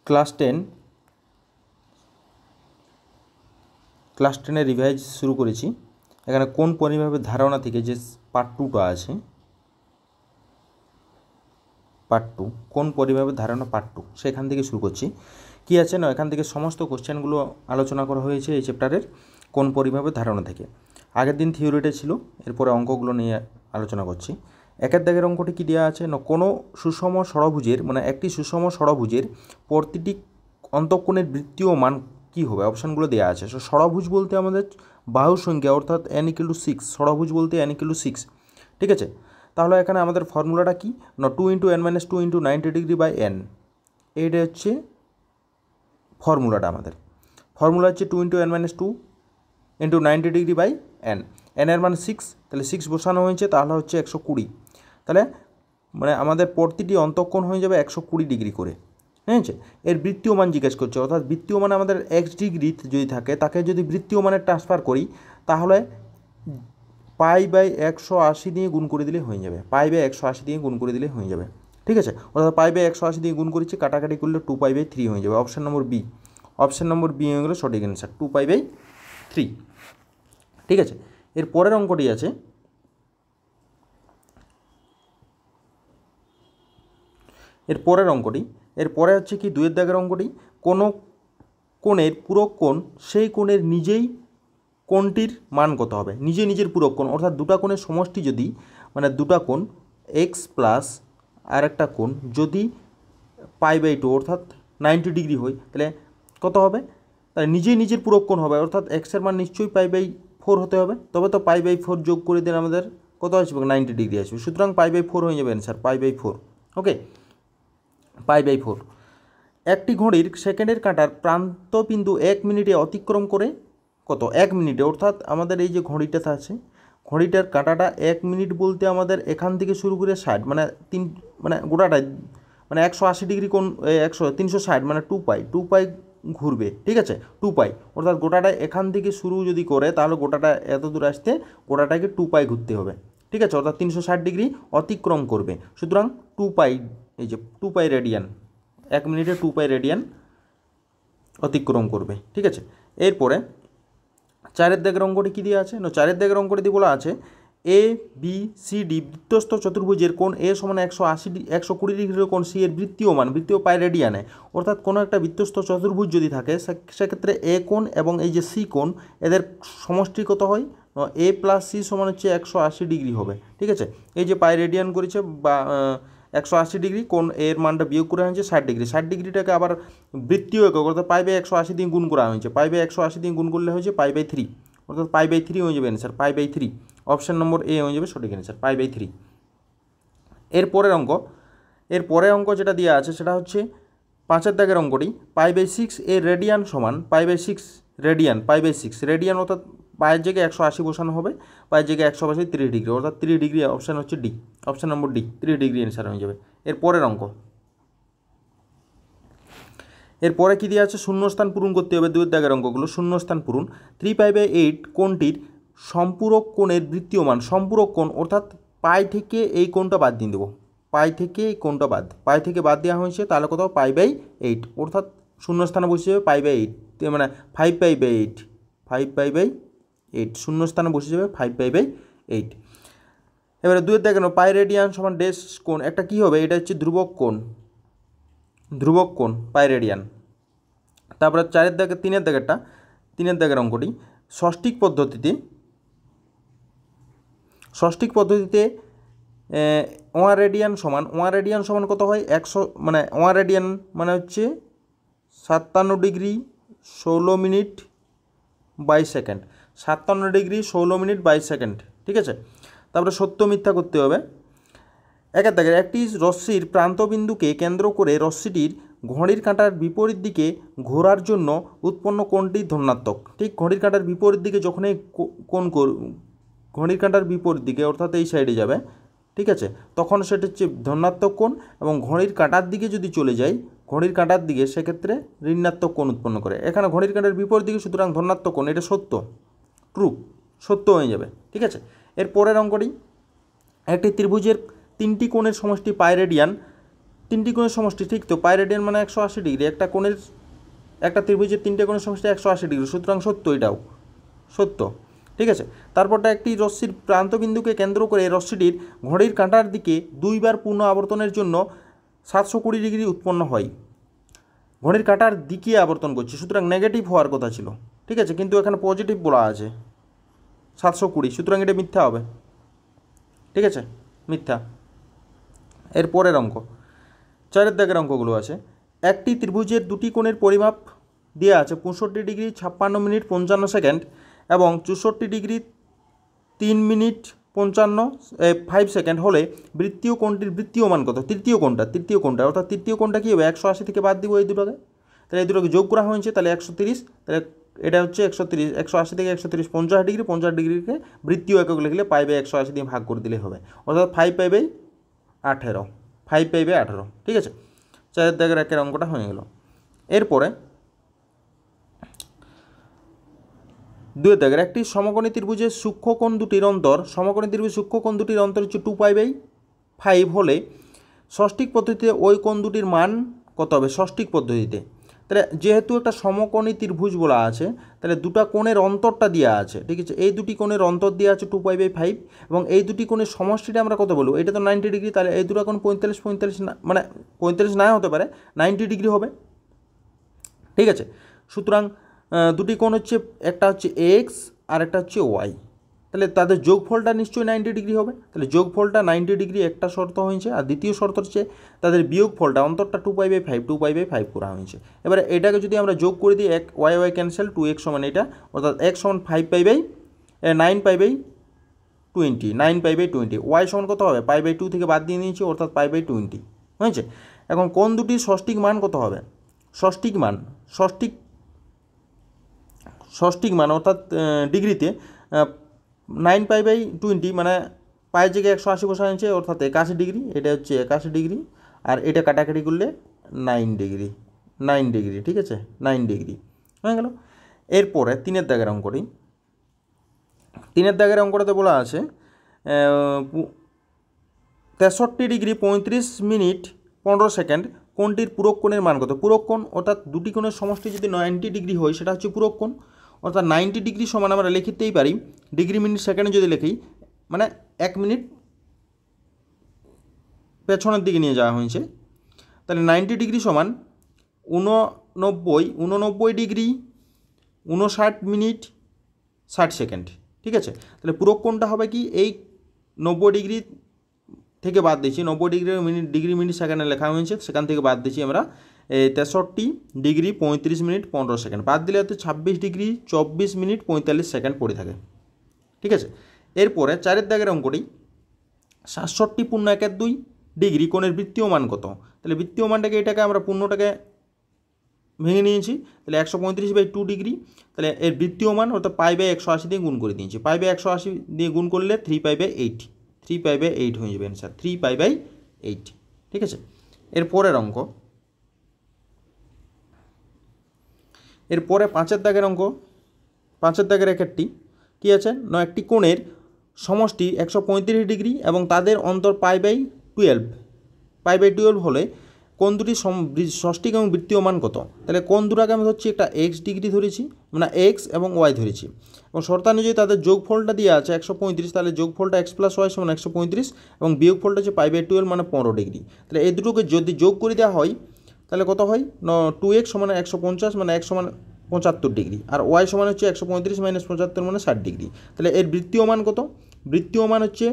Class 10 revise শুরু করেছি। এখানে কোন পরিমাপের ধারণা থেকে যে পার্ট 2টা আছে, পার্ট 2 কোন পরিমাপের ধারণা পার্ট 2 সেখান থেকে শুরু করছি। কি আছে না, এখান থেকে সমস্ত কোশ্চেনগুলো আলোচনা করা হয়েছে এই চ্যাপ্টারের কোন পরিমাপের ধারণা থেকে। আগের দিন থিওরিটা ছিল, এরপরে অঙ্কগুলো নিয়ে আলোচনা করছি। একের দাগের অঙ্কটি কী দেওয়া আছে না, কোনো সুষম ষড়ভুজের মানে একটি সুষম ষড়ভুজের প্রতিটি অন্তঃকোণের বৃত্তীয় মান কী হবে, অপশানগুলো দেওয়া আছে। সো ষড়ভুজ বলতে আমাদের বাহু সংখ্যা অর্থাৎ n=6, ষড়ভুজ বলতে n=6, ঠিক আছে। তাহলে এখানে আমাদের ফর্মুলাটা কি না, 2 × n - 2 × 90°/n, এইটা হচ্ছে ফর্মুলাটা। আমাদের ফর্মুলা হচ্ছে 2 × n - 2 × 90°/n, n এর মান 6, তাহলে 6 বসানো হয়েছে, তাহলে হচ্ছে 120। তাহলে মানে আমাদের প্রতিটি অন্তঃকোণ হয়ে যাবে 120 ডিগ্রি করে, ঠিক আছে। এর বৃত্তীয় মান জিজ্ঞেস করছে, অর্থাৎ বৃত্তীয় মান আমাদের x ডিগ্রি যদি থাকে, তাকে যদি বৃত্তীয় মানে ট্রান্সফার করি, তাহলে π/180 দিয়ে গুণ করে দিলে হয়ে যাবে, π/180 দিয়ে গুণ করে দিলে হয়ে যাবে, ঠিক আছে। অর্থাৎ π/180 দিয়ে গুণ করেছি, কাটাকাটি করলে 2π/3 হয়ে যাবে। Option number B, option number B হয়ে গেল সঠিক অ্যান্সার, 2π/3, ঠিক আছে। এর পরের অঙ্কটি আছে, এর পরের অঙ্কটি, এর পরে হচ্ছে কি 2 এর দাগের অঙ্কটি, কোনো কোণের পূরক কোণ সেই কোণের নিজেই কোণটির মান কত হবে, নিজের পূরক কোণ, অর্থাৎ দুটা কোণের সমষ্টি যদি মানে দুটা কোণ এক্স প্লাস আর একটা কোণ যদি π/2 অর্থাৎ 90 ডিগ্রি হয়, তাহলে কত হবে, তাহলে নিজের পূরক কোণ হবে, অর্থাৎ এক্সের মান নিশ্চয়ই π/4 হতে হবে, তবে তো π/4 যোগ করে দিলে আমাদের কত আসবে, 90 ডিগ্রি আসবে। সুতরাং π/4 হয়ে যাবে অ্যান্সার, π/4, ওকে, π/4। একটি ঘড়ির সেকেন্ডের কাঁটার প্রান্তবিন্দু 1 মিনিটে অতিক্রম করে কত, 1 মিনিটে, অর্থাৎ আমাদের এই যে ঘড়িটা আছে, ঘড়িটার কাঁটাটা 1 মিনিট বলতে আমাদের এখান থেকে শুরু করে 60 মানে 3 মানে গোটাটাই মানে 180 ডিগ্রি কোণ, 360 মানে 2π ঘুরবে, ঠিক আছে, 2π, অর্থাৎ গোটাটা এখান থেকে শুরু যদি করে, তাহলে গোটাটা এত দূর আসতে গোটাটাকে 2π ঘুরতে হবে, ঠিক আছে, অর্থাৎ 360 ডিগ্রি অতিক্রম করবে। সুতরাং 2π, এই যে 2π রেডিয়ান, 1 মিনিটে 2π রেডিয়ান অতিক্রম করবে, ঠিক আছে। এরপরে 4 দাগের অঙ্কটি কী দিয়ে আছে না, 4 দাগের অঙ্কটি দিয়ে বলা আছে ABCD বৃত্তস্থ চতুর্ভুজের কোণ A = 120 ডিগ্রির কোণ C এর বৃত্তীয় মান, বৃত্তীয় পাই রেডিয়ানে, অর্থাৎ কোনো একটা বৃত্তস্থ চতুর্ভুজ যদি থাকে সেক্ষেত্রে A কোণ এবং এই যে C কোণ এদের সমষ্টি কত হয়, A + C = হচ্ছে 180 ডিগ্রি হবে, ঠিক আছে। এই যে পাই রেডিয়ান করেছে বা 180 ডিগ্রি, কোণ এর মানটা বিয়োগ করা হয়েছে 60 ডিগ্রি, 60 ডিগ্রিটাকে আবার বৃত্তীয় একক অর্থাৎ π/180 দিয়ে গুণ করা হয়েছে, π/180 দিয়ে গুণ করলে হয়েছে π/3, অর্থাৎ π/3 হয়ে যাবে অ্যান্সার, π/3, অপশান নম্বর এ হয়ে যাবে সঠিক অ্যান্সার, π/3। এর পরের অঙ্ক যেটা দেওয়া আছে সেটা হচ্ছে 5 দাগের অঙ্কটি, π/6 এর রেডিয়ান সমান π/6 রেডিয়ান, π/6 রেডিয়ান অর্থাৎ পায়ের জায়গায় 180 বসানো হবে, পায়ের জায়গায় 100 বসে 30 ডিগ্রি, অর্থাৎ 30 ডিগ্রি, অপশান হচ্ছে D, option number D, 30 degree answer হয়ে যাবে। এর পরের অঙ্ক, এরপরে কী দেওয়া আছে, শূন্যস্থান পূরণ করতে হবে। 2 দাগের অঙ্কগুলো শূন্যস্থান পূরণ। 3π/8 কোণটির সম্পূরক কোণের বৃত্তীয় মান, সম্পূরক কোণ অর্থাৎ পাই থেকে এই কোণটা বাদ দিয়ে দেবো, পাই থেকে এই কোণটা পাই থেকে বাদ দেওয়া হয়েছে, তাহলে কত, π/8, অর্থাৎ শূন্যস্থানে বসে যাবে π/8, মানে 5π/8, 5π/8 শূন্যস্থানে বসে যাবে 5π/8। এবারে 2 দাগের পাই রেডিয়ান সমান ড্যাশ কোণ, একটা কী হবে, এটা হচ্ছে ধ্রুবক কোণ পাই রেডিয়ান। তারপরে 3 দাগের অঙ্কটি, ষষ্ঠিক পদ্ধতিতে 1 রেডিয়ান সমান কত হয়, 100 মানে 1 রেডিয়ান মানে হচ্ছে 57 degree 16 minute by second, 57 degree 16 minute by second, ঠিক আছে। তারপরে সত্য মিথ্যা করতে হবে। 1 দাগের, একটি রশ্মির প্রান্তবিন্দুকে কেন্দ্র করে রশ্মিটির ঘড়ির কাঁটার বিপরীত দিকে ঘোরার জন্য উৎপন্ন কোণটি ধনাত্মক, ঠিক ঘড়ির কাঁটার বিপরীত দিকে যখনই ঘড়ির কাঁটার বিপরীত দিকে অর্থাৎ এই সাইডে যাবে, ঠিক আছে, তখন সেটা হচ্ছে ধনাত্মক কোণ, এবং ঘড়ির কাঁটার দিকে যদি চলে যায়, ঘড়ির কাঁটার দিকে, সেক্ষেত্রে ঋণাত্মক কোণ উৎপন্ন করে। এখানে ঘড়ির কাঁটার বিপরীত দিকে, সুতরাং ধনাত্মক কোণ, এটা সত্য, ট্রু, সত্য হয়ে যাবে, ঠিক আছে। এর পরের অঙ্কটি, একটি ত্রিভুজের 3টি কোণের সমষ্টি পাই রেডিয়ান, তিনটি কোণের সমষ্টি, ঠিক তো, পাই রেডিয়ান মানে 180 ডিগ্রি, একটা ত্রিভুজের তিনটে কোণের সমষ্টি 180 ডিগ্রি, সুতরাং সত্য, এটাও সত্য। ঠিক আছে, তারপরটা একটি রশ্মির প্রান্তবিন্দুকে কেন্দ্র করে রশ্মিটির ঘড়ির কাঁটার দিকে 2 বার পূর্ণ আবর্তনের জন্য 720 ডিগ্রি উৎপন্ন হয়। ঘড়ির কাঁটার দিকে আবর্তন করছে, সুতরাং নেগেটিভ হওয়ার কথা ছিল। ঠিক আছে, কিন্তু এখানে পজিটিভ বলা আছে 720, সুতরাং এটা মিথ্যা হবে। ঠিক আছে, মিথ্যা। এর পরের অঙ্ক, 4 দাগের অঙ্কগুলো আছে। একটি ত্রিভুজের দুটি কোণের পরিমাপ দেওয়া আছে 65 ডিগ্রি 56 মিনিট 55 সেকেন্ড এবং 64 ডিগ্রি 3 মিনিট 5 সেকেন্ড হলে বৃত্তীয় কোণটির বৃত্তীয় মান কত? তৃতীয় কোণটা অর্থাৎ তৃতীয় কোণটা কী হবে? 180 থেকে বাদ দিব এই দুটোকে, তাহলে এই দুটোকে যোগ করা হয়েছে, তাহলে 130, তাহলে এটা হচ্ছে 130, 180 থেকে 130 50 ডিগ্রি, 50 ডিগ্রিকে বৃত্তীয় একক লিখলে পাইবে 180 দিয়ে ভাগ করে দিলে হবে, অর্থাৎ 5 পাইবে 18, 5 পাইবে 18। ঠিক আছে, 4 দাগের একের অঙ্কটা হয়ে গেল। এরপরে 2 দাগের, একটি সমকোণী ত্রিভুজের সূক্ষ্মকোণ দুটির অন্তর, সমকোণী ত্রিভুজ সূক্ষ্মকোণ দুটির অন্তর হচ্ছে 2π/5 হলে ষষ্ঠিক পদ্ধতিতে ওই কোণ দুটির মান কত হবে? ষষ্ঠিক পদ্ধতিতে, তাহলে যেহেতু একটা সমকোণী ত্রিভুজ বলা আছে, তাহলে দুটো কোণের অন্তরটা দেওয়া আছে। ঠিক আছে, এই দুটি কোণের অন্তর দেওয়া আছে 2π/5 এবং এই দুটি কোণের সমষ্টিটা আমরা কত বলবো? এটা তো 90 ডিগ্রি, তাহলে এই দুটো কোণ 45 না, মানে 45 না হতে পারে, 90 ডিগ্রি হবে। ঠিক আছে, সুতরাং দুটি কোণ হচ্ছে, একটা হচ্ছে এক্স আর একটা হচ্ছে ওয়াই, তাহলে তাদের যোগফলটা নিশ্চয়ই 90 ডিগ্রি হবে। তাহলে যোগফলটা 90 ডিগ্রি একটা শর্ত হয়েছে, আর দ্বিতীয় শর্ত হচ্ছে তাদের বিয়োগফলটা অন্তরটা 2π/5 করা হয়েছে। এবারে এটাকে যদি আমরা যোগ করে দিই, ওয়াই ক্যান্সেল, 2x সমান এটা, অর্থাৎ x সমান 9π/20, 9π/20, ওয়াই সমান কত হবে? π/2 থেকে বাদ দিয়ে নিয়েছি, অর্থাৎ π/20 হয়েছে। এখন কোণ দুটির ষষ্ঠিক মান কত হবে? ষষ্ঠিক মান অর্থাৎ ডিগ্রিতে 9π/20 মানে পায়ের জায়গায় 180 বসা হয়েছে, অর্থাৎ 81 ডিগ্রি, এটা হচ্ছে 81 ডিগ্রি, আর এটা কাটাকাটি করলে 9 ডিগ্রি। ঠিক আছে, 9 ডিগ্রি হয়ে গেল। এরপরে 3 দাগের অঙ্কটি, 3 দাগের অঙ্কটাতে বলা আছে 63 ডিগ্রি 35 মিনিট 15 সেকেন্ড কোণটির পূরক কোণের মান কত? পূরক কোণ অর্থাৎ দুটি কোণের সমষ্টি যদি 90 ডিগ্রি হয়, সেটা হচ্ছে পূরক কোণ, অর্থাৎ 90 ডিগ্রি সমান আমরা লিখতেই পারি ডিগ্রি মিনিট সেকেন্ডে যদি লিখি, মানে 1 মিনিট পেছনের দিকে নিয়ে যাওয়া হয়েছে, তাহলে 90 ডিগ্রি সমান 89 ডিগ্রি 59 মিনিট 60 সেকেন্ড। ঠিক আছে, তাহলে পূরক কোণটা হবে কি? এই 90 ডিগ্রি থেকে বাদ দিচ্ছি, 90 ডিগ্রি মিনিট সেকেন্ডে লেখা হয়েছে, সেখান থেকে বাদ দিচ্ছি আমরা 63 ডিগ্রি 35 মিনিট 15 সেকেন্ড, বাদ দিলে হয়তো 26 ডিগ্রি 24 মিনিট 45 সেকেন্ড পড়ে থাকে। ঠিক আছে, এরপরে 4 দাগের অঙ্কটি 67.12 ডিগ্রি কোণের বৃত্তীয় মান কত? তাহলে বৃত্তীয় মানটাকে, এটাকে আমরা পূর্ণটাকে ভেঙে নিয়েছি, তাহলে 135/2 ডিগ্রি, তাহলে এর বৃত্তীয় মান অর্থাৎ π/180 দিয়ে গুণ করে দিয়েছি, π/180 দিয়ে গুণ করলে 3π/8 হয়ে যাবে অ্যান্সার, 3π/8। ঠিক আছে, এর পরের অঙ্ক, এরপরে 5 দাগের অঙ্ক, 5 দাগের একটি কী আছে না, একটি কোণের সমষ্টি 135 ডিগ্রি এবং তাদের অন্তর π/12 হলে কোণ দুটি ষষ্ঠিক এবং বৃত্তীয় মান কত? তাহলে কোণ দুটাকে আমি ধরছি একটা এক্স ডিগ্রি ধরেছি, মানে এক্স এবং ওয়াই ধরেছি, এবং শর্তানুযায়ী তাদের যোগফলটা দিয়ে আছে 135, তাহলে যোগফলটা x + y সমান 135 এবং বিয়োগফলটা হচ্ছে π/12 মানে 15 ডিগ্রি। তাহলে এই দুটোকে যদি যোগ করে দেওয়া হয়, তাহলে কত হয়? 2x সমান 150 মানে x সমান 75 ডিগ্রি, আর ওয়াই সমান হচ্ছে 135 - 75 মানে 60 ডিগ্রি। তাহলে এর বৃত্তীয় মান কত? বৃত্তীয় মান হচ্ছে,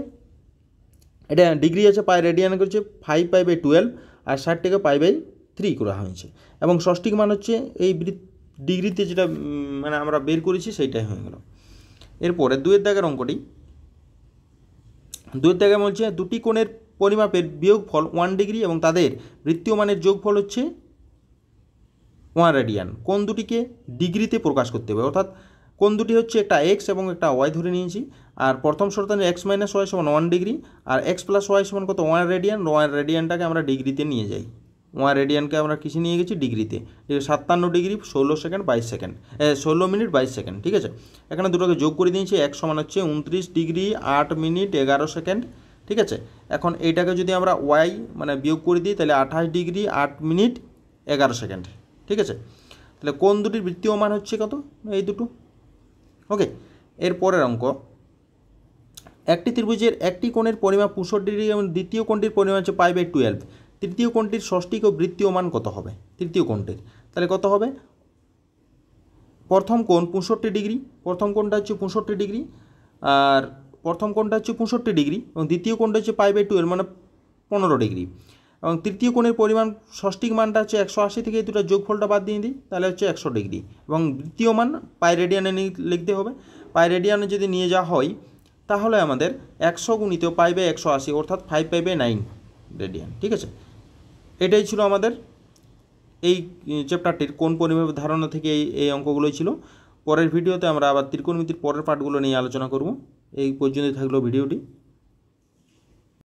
এটা ডিগ্রি আছে, পাই রেডিয়ান করছে 5π/12, আর 60টাকে π/3 করা হয়েছে, এবং ষষ্ঠিক মান হচ্ছে এই ডিগ্রিতে যেটা মানে আমরা বের করেছি সেইটাই হয়ে গেল। এরপরে 2 দাগের অঙ্কটি, 2 দাগে বলছে দুটি কোণের পরিমাপের বিয়োগফল 1 ডিগ্রি এবং তাদের বৃত্তীয় মানের যোগফল হচ্ছে 1 রেডিয়ান। কোণ দুটিকে ডিগ্রিতে প্রকাশ করতে হবে, অর্থাৎ কোণ দুটি হচ্ছে একটা এক্স এবং একটা ওয়াই ধরে নিয়েছি, আর প্রথম শর্তানে x - y সমান 1 ডিগ্রি, আর x + y সমান কত? 1 রেডিয়ান। 1 রেডিয়ানটাকে আমরা ডিগ্রিতে নিয়ে যাই, 1 রেডিয়ানকে আমরা কিসে নিয়ে গেছি? ডিগ্রিতে। 57 degree 16 second 22 second, 16 minute 22 second. ঠিক আছে, এখানে দুটোকে যোগ করে দিয়েছি, x সমান হচ্ছে 29 ডিগ্রি 8 মিনিট 11 সেকেন্ড ঠিক আছে। এখন এইটাকে যদি আমরা ওয়াই মানে বিয়োগ করে দিই তাহলে 28 ডিগ্রি 8 মিনিট 11 সেকেন্ড। ঠিক আছে, তাহলে কোণ দুটির বৃত্তীয় মান হচ্ছে কত, এই দুটো। ওকে, এর পরের অঙ্ক, একটি ত্রিভুজের একটি কোণের পরিমাপ 65 ডিগ্রি এবং দ্বিতীয় কোণটির পরিমাপ হচ্ছে π/12, তৃতীয় কোণটির ষষ্ঠিক ও বৃত্তীয় মান কত হবে? তৃতীয় কোণটির তাহলে কত হবে? প্রথম কোণ 65 ডিগ্রি, প্রথম কোণটা হচ্ছে 65 ডিগ্রি, আর প্রথম কোণটা হচ্ছে 65 ডিগ্রি এবং দ্বিতীয় কোণটা হচ্ছে π/12 মানে 15 ডিগ্রি, এবং তৃতীয় কোণের পরিমাণ ষষ্ঠিক মানটা হচ্ছে 180 থেকে এই দুটো যোগফলটা বাদ দিয়ে দিই তাহলে হচ্ছে 100 ডিগ্রি, এবং বৃত্তীয় মান পাই রেডিয়ানে লিখতে হবে। পাই রেডিয়ানে যদি নিয়ে যাওয়া হয় তাহলে আমাদের 100 গুণিত π/180 অর্থাৎ 5π/9 রেডিয়ান। ঠিক আছে, এটাই ছিল আমাদের এই চ্যাপ্টারটির কোণ পরিমাপের ধারণা থেকে এই অঙ্কগুলোই ছিল। পরের ভিডিওতে আমরা আবার ত্রিকোণমিতির পরের পার্টগুলো নিয়ে আলোচনা করব। এই পর্যন্তই থাকলো ভিডিওটি।